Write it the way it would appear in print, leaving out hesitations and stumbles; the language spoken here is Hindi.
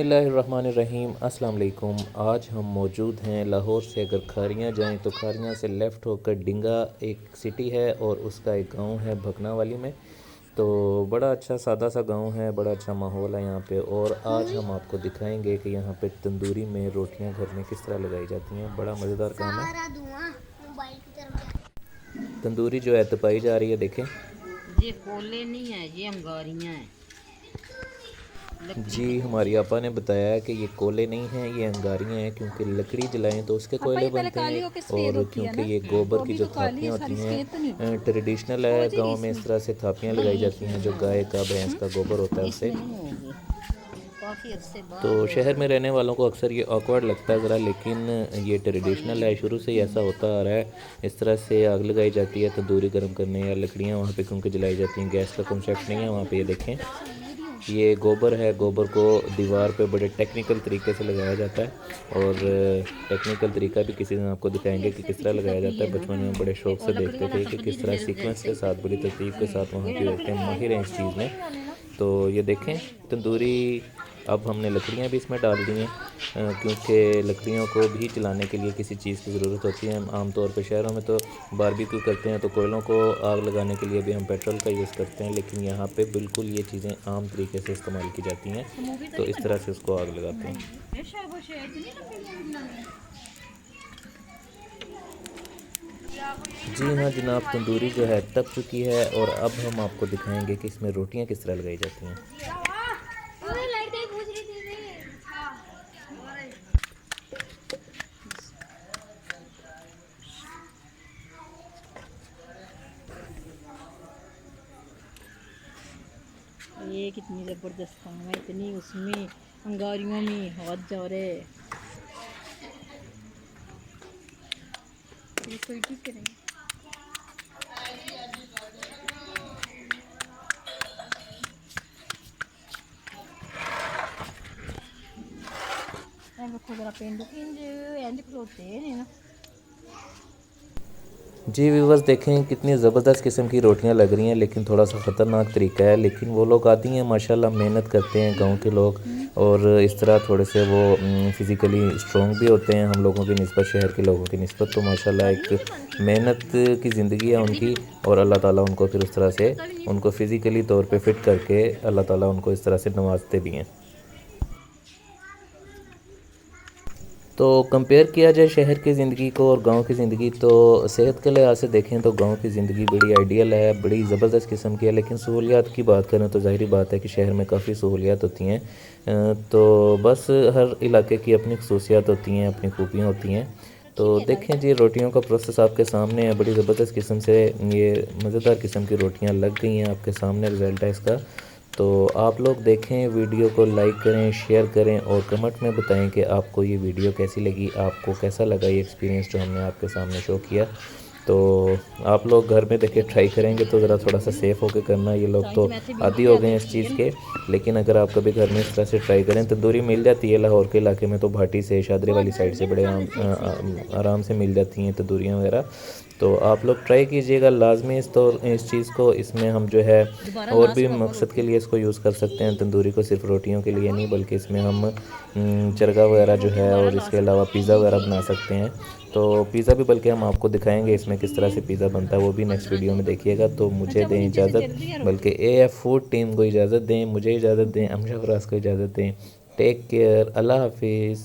बिस्मिल्लाहिर्रहमानिर्रहीम अस्सलाम वालेकुम। आज हम मौजूद हैं लाहौर से अगर खारियाँ जाएं तो खारियाँ से लेफ़्ट होकर डिंगा एक सिटी है और उसका एक गांव है भकना वाली में। तो बड़ा अच्छा सादा सा गांव है, बड़ा अच्छा माहौल है यहाँ पे। और आज हम आपको दिखाएंगे कि यहाँ पे तंदूरी में रोटियाँ घर में किस तरह लगाई जाती हैं। बड़ा मज़ेदार काम है। तंदूरी जो है तपाई जा रही है, देखें। ये कोले नहीं है, ये अंगारियां हैं। जी, हमारी आपा ने बताया कि ये कोयले नहीं हैं, ये अंगारियाँ हैं, क्योंकि लकड़ी जलाएं तो उसके कोयले बनते हैं। और क्योंकि ये गोबर की जो थापियाँ होती हैं, ट्रेडिशनल है गांव में इस तरह से थापियाँ लगाई जाती हैं जो गाय का भैंस का गोबर होता है उससे। तो शहर में रहने वालों को अक्सर ये ऑकवर्ड लगता है ज़रा, लेकिन ये ट्रेडिशनल है, शुरू से ही ऐसा होता आ रहा है। इस तरह से आग लगाई जाती है तंदूरी गर्म करने, या लकड़ियाँ वहाँ पे क्योंकि जलाई जाती हैं, गैस का कॉन्सेप्ट नहीं है वहाँ पे। ये देखें, ये गोबर है, गोबर को दीवार पे बड़े टेक्निकल तरीके से लगाया जाता है। और टेक्निकल तरीका भी किसी दिन आपको दिखाएंगे कि किस तरह लगाया जाता है। बचपन में बड़े शौक से देखते थे कि किस तरह सीक्वेंस के साथ, बड़ी तरतीब के साथ वहाँ की औरतें माहिर हैं इस चीज़ में। तो ये देखें तंदूरी, अब हमने लकड़ियाँ भी इसमें डाल दी हैं, क्योंकि लकड़ियों को भी जलाने के लिए किसी चीज़ की ज़रूरत होती है। आमतौर पे शहरों में तो बारबेक्यू करते हैं तो कोयलों को आग लगाने के लिए भी हम पेट्रोल का यूज़ करते हैं, लेकिन यहाँ पे बिल्कुल ये चीज़ें आम तरीके से इस्तेमाल की जाती हैं। तो इस तरह से उसको आग लगाते हैं। जी हाँ जनाब, तंदूरी जो है तप चुकी है और अब हम आपको दिखाएंगे कि इसमें रोटियाँ किस तरह लगाई जाती हैं। ये कितनी ज़बरदस्त काम है, इतनी उसमें अंगारियों में हाथ जा रहे हैं। ये कोई ठीक करेंगे। जरा पेंडू इंज खलोते हैं ना। जी व्यूवर्स, देखें कितनी ज़बरदस्त किस्म की रोटियां लग रही हैं, लेकिन थोड़ा सा ख़तरनाक तरीका है। लेकिन वो लोग आती हैं माशाल्लाह, मेहनत करते हैं गांव के लोग, और इस तरह थोड़े से वो फ़िज़िकली स्ट्रॉन्ग भी होते हैं हम लोगों की निस्बत, शहर के लोगों की निस्बत। तो माशाल्लाह एक मेहनत की ज़िंदगी है उनकी, और अल्लाह ताला उनको फिर उस तरह से उनको फ़िज़िकली तौर पे फ़िट करके अल्लाह ताला उनको इस तरह से नवाजते भी हैं। तो कंपेयर किया जाए शहर की ज़िंदगी को और गांव की ज़िंदगी, तो सेहत के लिहाज से देखें तो गांव की ज़िंदगी बड़ी आइडियल है, बड़ी ज़बरदस्त किस्म की है। लेकिन सहूलियात की बात करें तो ज़ाहिर बात है कि शहर में काफ़ी सहूलियात होती हैं। तो बस हर इलाके की अपनी खसूसियात होती हैं, अपनी खूबियाँ होती हैं। तो देखें जी, रोटियों का प्रोसेस आपके सामने है, बड़ी ज़बरदस्त किस्म से ये मज़ेदार किस्म की रोटियाँ लग गई हैं, आपके सामने रिज़ल्ट है इसका। तो आप लोग देखें, वीडियो को लाइक करें, शेयर करें और कमेंट में बताएं कि आपको ये वीडियो कैसी लगी, आपको कैसा लगा ये एक्सपीरियंस जो हमने आपके सामने शो किया। तो आप लोग घर में देखें, ट्राई करेंगे तो ज़रा थोड़ा सा सेफ़ होकर करना। ये लोग तो आदी हो गए हैं इस चीज़ के, लेकिन अगर आप कभी घर में इस तरह से ट्राई करें, तंदूरी मिल जाती है लाहौर के इलाके में, तो भाटी से शादरे वाली साइड से बड़े आराम से मिल जाती हैं तंदूरियाँ वगैरह। तो आप लोग ट्राई कीजिएगा लाजमी इस चीज़ को। इसमें हम जो है और भी मकसद के लिए इसको यूज़ कर सकते हैं तंदूरी को, सिर्फ रोटियों के लिए नहीं, बल्कि इसमें हम चरगा वगैरह जो है, और इसके अलावा पिज़्ज़ा वगैरह बना सकते हैं। तो पिज़्ज़ा भी बल्कि हम आपको दिखाएंगे इसमें किस तरह से पिज़्ज़ा बनता है, वो भी नेक्स्ट वीडियो में देखिएगा। तो मुझे दें इजाज़त, बल्कि AF फूड टीम को इजाज़त दें, मुझे इजाज़त दें, अमशा फराज को इजाज़त दें। टेक केयर, अल्लाह हाफिज़।